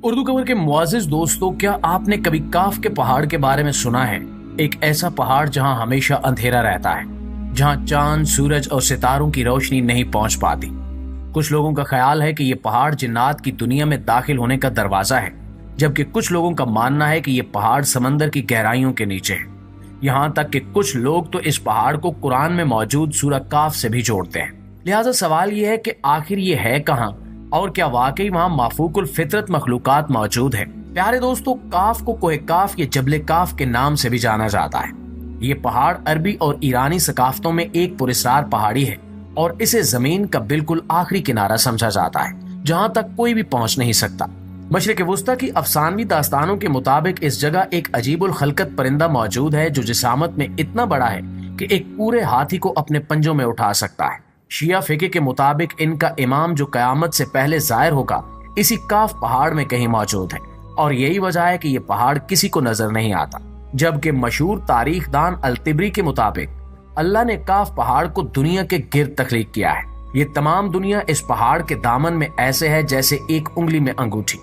اردو کور کے معزز دوستوں، کیا آپ نے کبھی کاف کے پہاڑ کے بارے میں سنا ہے؟ ایک ایسا پہاڑ جہاں ہمیشہ اندھیرا رہتا ہے، جہاں چاند، سورج اور ستاروں کی روشنی نہیں پہنچ پاتی۔ کچھ لوگوں کا خیال ہے کہ یہ پہاڑ جنات کی دنیا میں داخل ہونے کا دروازہ ہے، جبکہ کچھ لوگوں کا ماننا ہے کہ یہ پہاڑ سمندر کی گہرائیوں کے نیچے ہے۔ یہاں تک کہ کچھ لوگ تو اس پہاڑ کو قرآن میں موجود سورہ کاف سے بھی جوڑتے ہیں۔ لہٰذا سوال یہ ہے کہ آخر یہ ہے کہاں، اور کیا واقعی وہاں مافوق الفطرت مخلوقات موجود ہیں؟ پیارے دوستو، کاف کو کوہ کاف یا جبل کاف کے نام سے بھی جانا جاتا ہے۔ یہ پہاڑ عربی اور ایرانی ثقافتوں میں ایک پراسرار پہاڑی ہے اور اسے زمین کا بالکل آخری کنارہ سمجھا جاتا ہے، جہاں تک کوئی بھی پہنچ نہیں سکتا۔ مشرق وسطیٰ کی افسانوی داستانوں کے مطابق اس جگہ ایک عجیب الخلقت پرندہ موجود ہے جو جسامت میں اتنا بڑا ہے کہ ایک پورے ہاتھی کو اپنے پنجوں میں اٹھا سکتا ہے۔ شیعہ فقہ کے مطابق ان کا امام جو قیامت سے پہلے ظاہر ہوگا اسی کاف پہاڑ میں کہیں موجود ہے، اور یہی وجہ ہے کہ یہ پہاڑ کسی کو نظر نہیں آتا۔ جبکہ مشہور تاریخ دان الطبری کے مطابق اللہ نے کاف پہاڑ کو دنیا کے گرد تخلیق کیا ہے۔ یہ تمام دنیا اس پہاڑ کے دامن میں ایسے ہے جیسے ایک انگلی میں انگوٹھی۔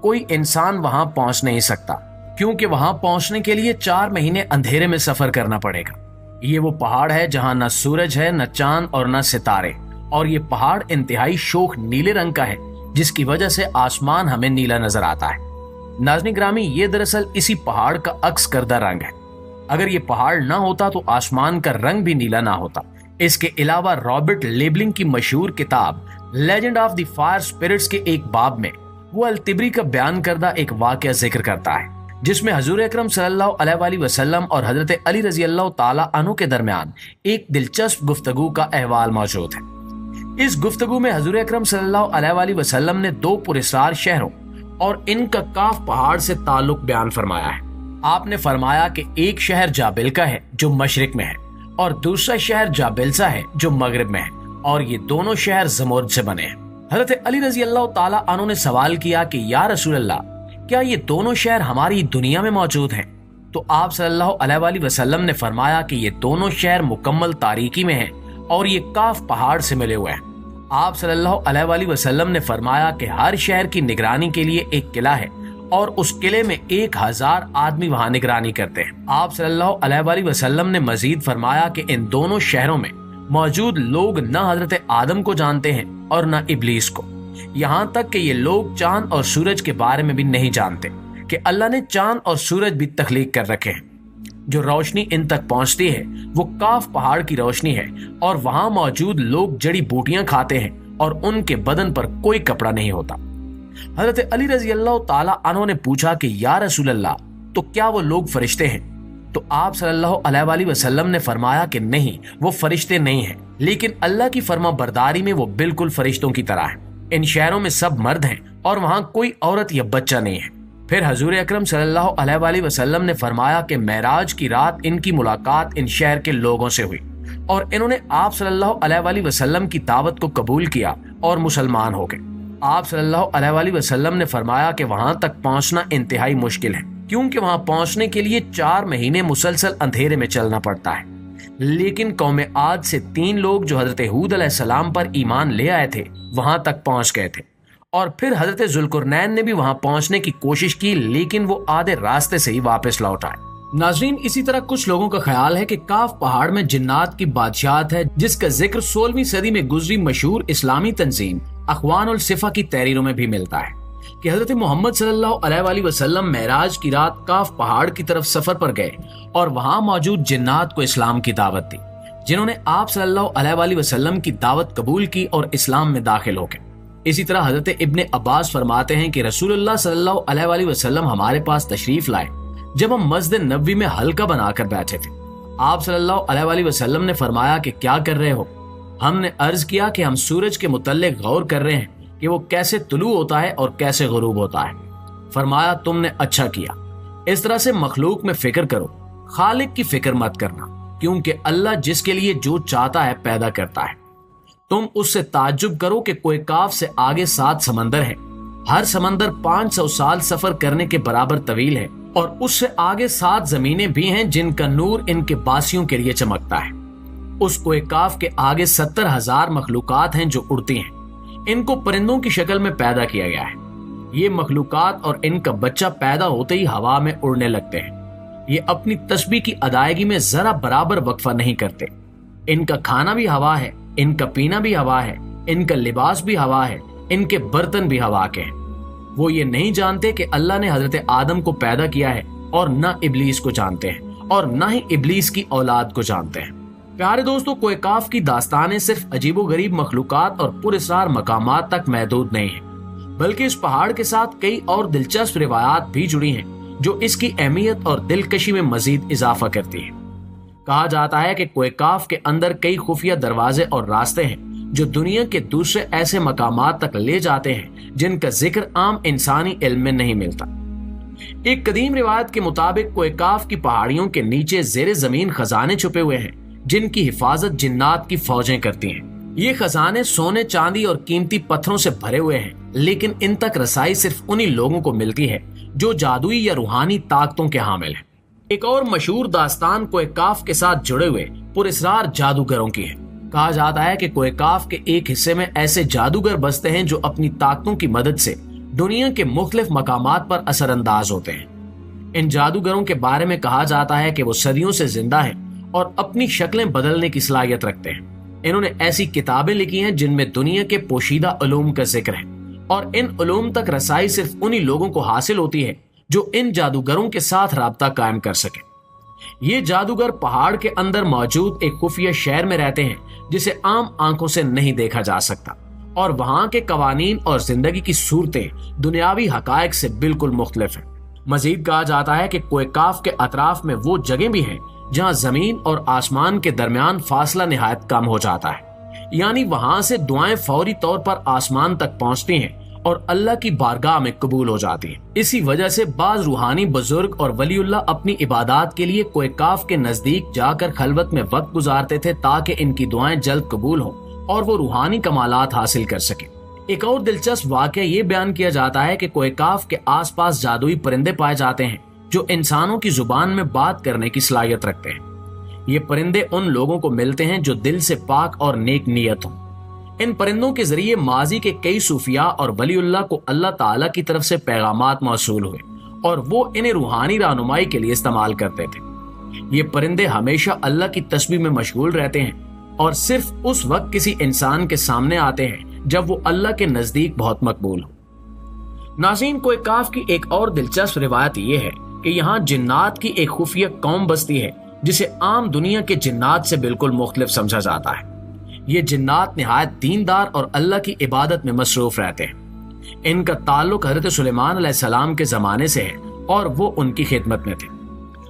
کوئی انسان وہاں پہنچ نہیں سکتا، کیونکہ وہاں پہنچنے کے لیے 4 مہینے اندھیرے میں سفر کرنا پڑے گا۔ یہ وہ پہاڑ ہے جہاں نہ سورج ہے، نہ چاند اور نہ ستارے، اور یہ پہاڑ انتہائی شوخ نیلے رنگ کا ہے، جس کی وجہ سے آسمان ہمیں نیلا نظر آتا ہے۔ ناظرین گرامی، یہ دراصل اسی پہاڑ کا عکس کردہ رنگ ہے۔ اگر یہ پہاڑ نہ ہوتا تو آسمان کا رنگ بھی نیلا نہ ہوتا۔ اس کے علاوہ رابرٹ لیبلنگ کی مشہور کتاب legend of the fire spirits کے ایک باب میں وہ الطبری کا بیان کردہ ایک واقعہ ذکر کرتا ہے، جس میں حضور اکرم صلی اللہ علیہ وآلہ وسلم اور حضرت علی رضی اللہ تعالی عنہ کے درمیان ایک دلچسپ گفتگو کا احوال موجود ہے۔ اس گفتگو میں حضور اکرم صلی اللہ علیہ وآلہ وسلم نے 2 پراسرار شہروں اور ان کا کاف پہاڑ سے تعلق بیان فرمایا ہے۔ آپ نے فرمایا کہ ایک شہر جابلکا ہے جو مشرق میں ہے، اور دوسرا شہر جابلسا ہے جو مغرب میں ہے، اور یہ دونوں شہر زمرد سے بنے ہیں۔ حضرت علی رضی اللہ تعالی عنہ نے سوال کیا کہ یا رسول اللہ، کیا یہ دونوں شہر ہماری دنیا میں موجود ہیں؟ تو آپ صلی اللہ علیہ وآلہ وسلم نے فرمایا کہ یہ دونوں شہر مکمل تاریکی میں ہیں اور یہ کاف پہاڑ سے ملے ہوئے ہیں۔ آپ صلی اللہ علیہ وآلہ وسلم نے فرمایا کہ ہر شہر کی نگرانی کے لیے ایک قلعہ ہے، اور اس قلعے میں 1000 آدمی وہاں نگرانی کرتے ہیں۔ آپ صلی اللہ علیہ وآلہ وسلم نے مزید فرمایا کہ ان دونوں شہروں میں موجود لوگ نہ حضرت آدم کو جانتے ہیں اور نہ ابلیس کو، یہاں تک کہ یہ لوگ چاند اور سورج کے بارے میں بھی نہیں جانتے کہ اللہ نے چاند اور سورج بھی تخلیق کر رکھے ہیں۔ جو روشنی ان تک پہنچتی ہے وہ کاف پہاڑ کی روشنی ہے، اور وہاں موجود لوگ جڑی بوٹیاں کھاتے ہیں اور ان کے بدن پر کوئی کپڑا نہیں ہوتا۔ حضرت علی رضی اللہ تعالی عنہ نے پوچھا کہ یا رسول اللہ، تو کیا وہ لوگ فرشتے ہیں؟ تو آپ صلی اللہ علیہ وآلہ وسلم نے فرمایا کہ نہیں، وہ فرشتے نہیں ہیں، لیکن اللہ کی فرما برداری میں وہ بالکل فرشتوں کی طرح ہیں۔ ان شہروں میں سب مرد ہیں اور وہاں کوئی عورت یا بچہ نہیں ہے۔ پھر حضور اکرم صلی اللہ علیہ وآلہ وسلم نے فرمایا کہ معراج کی رات ان کی ملاقات ان شہر کے لوگوں سے ہوئی، اور انہوں نے آپ صلی اللہ علیہ وآلہ وسلم کی دعوت کو قبول کیا اور مسلمان ہو گئے۔ آپ صلی اللہ علیہ وآلہ وسلم نے فرمایا کہ وہاں تک پہنچنا انتہائی مشکل ہے، کیونکہ وہاں پہنچنے کے لیے 4 مہینے مسلسل اندھیرے میں چلنا پڑتا ہے۔ لیکن قوم عاد سے 3 لوگ جو حضرت ہود علیہ السلام پر ایمان لے آئے تھے وہاں تک پہنچ گئے تھے، اور پھر حضرت ذوالقرنین نے بھی وہاں پہنچنے کی کوشش کی، لیکن وہ آدھے راستے سے ہی واپس لوٹ آئے۔ ناظرین، اسی طرح کچھ لوگوں کا خیال ہے کہ کاف پہاڑ میں جنات کی بادشاہت ہے، جس کا ذکر 16ویں صدی میں گزری مشہور اسلامی تنظیم اخوان الصفا کی تحریروں میں بھی ملتا ہے کہ حضرت محمد صلی اللہ علیہ وآلہ وسلم معراج کی رات کاف پہاڑ کی طرف سفر پر گئے اور وہاں موجود جنات کو اسلام کی دعوت دی، جنہوں نے آپ صلی اللہ علیہ وآلہ وسلم کی دعوت قبول کی اور اسلام میں داخل ہو گئے۔ اسی طرح حضرت ابن عباس فرماتے ہیں کہ رسول اللہ صلی اللہ علیہ وآلہ وسلم ہمارے پاس تشریف لائے جب ہم مسجد نبوی میں حلقہ بنا کر بیٹھے تھے۔ آپ صلی اللہ علیہ وآلہ وسلم نے فرمایا کہ کیا کر رہے ہو؟ ہم نے عرض کیا کہ ہم سورج کے متعلق غور کر رہے ہیں کہ وہ کیسے طلوع ہوتا ہے اور کیسے غروب ہوتا ہے۔ فرمایا تم نے اچھا کیا، اس طرح سے مخلوق میں فکر کرو، خالق کی فکر مت کرنا، کیونکہ اللہ جس کے لیے جو چاہتا ہے پیدا کرتا ہے۔ تم اس سے تعجب کرو کہ کوہ کاف سے آگے 7 سمندر ہے، ہر سمندر 500 سال سفر کرنے کے برابر طویل ہے، اور اس سے آگے 7 زمینیں بھی ہیں جن کا نور ان کے باسیوں کے لیے چمکتا ہے۔ اس کوہ کاف کے آگے 70,000 مخلوقات ہیں جو اڑتی ہیں، ان کو پرندوں کی شکل میں پیدا کیا گیا ہے۔ یہ مخلوقات اور ان کا بچہ پیدا ہوتے ہی ہوا میں اڑنے لگتے ہیں۔ یہ اپنی تسبیح کی ادائیگی میں ذرا برابر وقفہ نہیں کرتے۔ ان کا کھانا بھی ہوا ہے، ان کا پینا بھی ہوا ہے، ان کا لباس بھی ہوا ہے، ان کے برتن بھی ہوا کے ہیں۔ وہ یہ نہیں جانتے کہ اللہ نے حضرت آدم کو پیدا کیا ہے، اور نہ ابلیس کو جانتے ہیں، اور نہ ہی ابلیس کی اولاد کو جانتے ہیں۔ پیارے دوستو، کوہ کاف کی داستانیں صرف عجیب و غریب مخلوقات اور پراسرار مقامات تک محدود نہیں ہیں، بلکہ اس پہاڑ کے ساتھ کئی اور دلچسپ روایات بھی جڑی ہیں جو اس کی اہمیت اور دلکشی میں مزید اضافہ کرتی ہیں۔ کہا جاتا ہے کہ کوہ کاف کے اندر کئی خفیہ دروازے اور راستے ہیں جو دنیا کے دوسرے ایسے مقامات تک لے جاتے ہیں جن کا ذکر عام انسانی علم میں نہیں ملتا۔ ایک قدیم روایت کے مطابق کوہ کاف کی پہاڑیوں کے نیچے زیر زمین خزانے چھپے ہوئے ہیں جن کی حفاظت جنات کی فوجیں کرتی ہیں۔ یہ خزانے سونے، چاندی اور قیمتی پتھروں سے بھرے ہوئے ہیں، لیکن ان تک رسائی صرف انہی لوگوں کو ملتی ہے جو جادوئی یا روحانی طاقتوں کے حامل ہیں۔ ایک اور مشہور داستان کوہ کاف کے ساتھ جڑے ہوئے پراسرار جادوگروں کی ہے۔ کہا جاتا ہے کہ کوہ کاف کے ایک حصے میں ایسے جادوگر بستے ہیں جو اپنی طاقتوں کی مدد سے دنیا کے مختلف مقامات پر اثر انداز ہوتے ہیں۔ ان جادوگروں کے بارے میں کہا جاتا ہے کہ وہ صدیوں سے زندہ ہیں اور اپنی شکلیں بدلنے کی صلاحیت رکھتے ہیں۔ انہوں نے ایسی کتابیں لکھی ہیں جن میں دنیا کے پوشیدہ علوم کا ذکر ہے، اور ان علوم تک رسائی صرف انہی لوگوں کو حاصل ہوتی ہے جو ان جادوگروں کے ساتھ رابطہ قائم کر سکے۔ یہ جادوگر پہاڑ کے اندر موجود ایک خفیہ شہر میں رہتے ہیں جسے عام آنکھوں سے نہیں دیکھا جا سکتا، اور وہاں کے قوانین اور زندگی کی صورتیں دنیاوی حقائق سے بالکل مختلف ہیں۔ مزید کہا جاتا ہے کہ کوہ کاف کے اطراف میں وہ جگہیں بھی ہیں جہاں زمین اور آسمان کے درمیان فاصلہ نہایت کم ہو جاتا ہے، یعنی وہاں سے دعائیں فوری طور پر آسمان تک پہنچتی ہیں اور اللہ کی بارگاہ میں قبول ہو جاتی ہیں۔ اسی وجہ سے بعض روحانی بزرگ اور ولی اللہ اپنی عبادات کے لیے کوہ کاف کے نزدیک جا کر خلوت میں وقت گزارتے تھے تاکہ ان کی دعائیں جلد قبول ہوں اور وہ روحانی کمالات حاصل کر سکیں۔ ایک اور دلچسپ واقعہ یہ بیان کیا جاتا ہے کہ کوہ کاف کے آس پاس جادوئی پرندے پائے جاتے ہیں جو انسانوں کی زبان میں بات کرنے کی صلاحیت رکھتے ہیں۔ یہ پرندے ان لوگوں کو ملتے ہیں جو دل سے پاک اور نیک نیت ہوں۔ ان پرندوں کے ذریعے ماضی کے کئی صوفیاء اور ولی اللہ کو اللہ تعالیٰ کی طرف سے پیغامات موصول ہوئے اور وہ انہیں روحانی رہنمائی کے لیے استعمال کرتے تھے۔ یہ پرندے ہمیشہ اللہ کی تسبیح میں مشغول رہتے ہیں اور صرف اس وقت کسی انسان کے سامنے آتے ہیں جب وہ اللہ کے نزدیک بہت مقبول ہو۔ ناظرین، کوہ کاف کی ایک اور دلچسپ روایت یہ ہے کہ یہاں جنات کی ایک خفیہ قوم بستی ہے جسے عام دنیا کے جنات سے بالکل مختلف سمجھا جاتا ہے۔ یہ جنات نہایت دیندار اور اللہ کی عبادت میں مصروف رہتے ہیں۔ ان کا تعلق حضرت سلیمان علیہ السلام کے زمانے سے ہے اور وہ ان کی خدمت میں تھے۔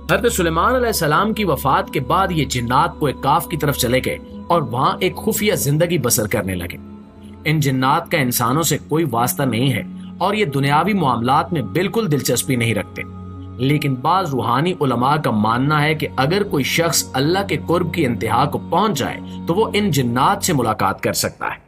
حضرت سلیمان علیہ السلام کی وفات کے بعد یہ جنات کوہ کاف کی طرف چلے گئے اور وہاں ایک خفیہ زندگی بسر کرنے لگے۔ ان جنات کا انسانوں سے کوئی واسطہ نہیں ہے اور یہ دنیاوی معاملات میں بالکل دلچسپی نہیں رکھتے، لیکن بعض روحانی علماء کا ماننا ہے کہ اگر کوئی شخص اللہ کے قرب کی انتہا کو پہنچ جائے تو وہ ان جنات سے ملاقات کر سکتا ہے۔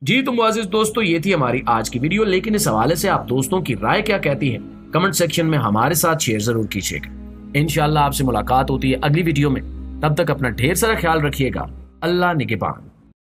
جی تو معزز دوستو، یہ تھی ہماری آج کی ویڈیو، لیکن اس حوالے سے آپ دوستوں کی رائے کیا کہتی ہے کمنٹ سیکشن میں ہمارے ساتھ شیئر ضرور کیجیے گا۔ انشاءاللہ آپ سے ملاقات ہوتی ہے اگلی ویڈیو میں، تب تک اپنا ڈھیر سارا خیال رکھیے گا۔ اللہ نگہبان۔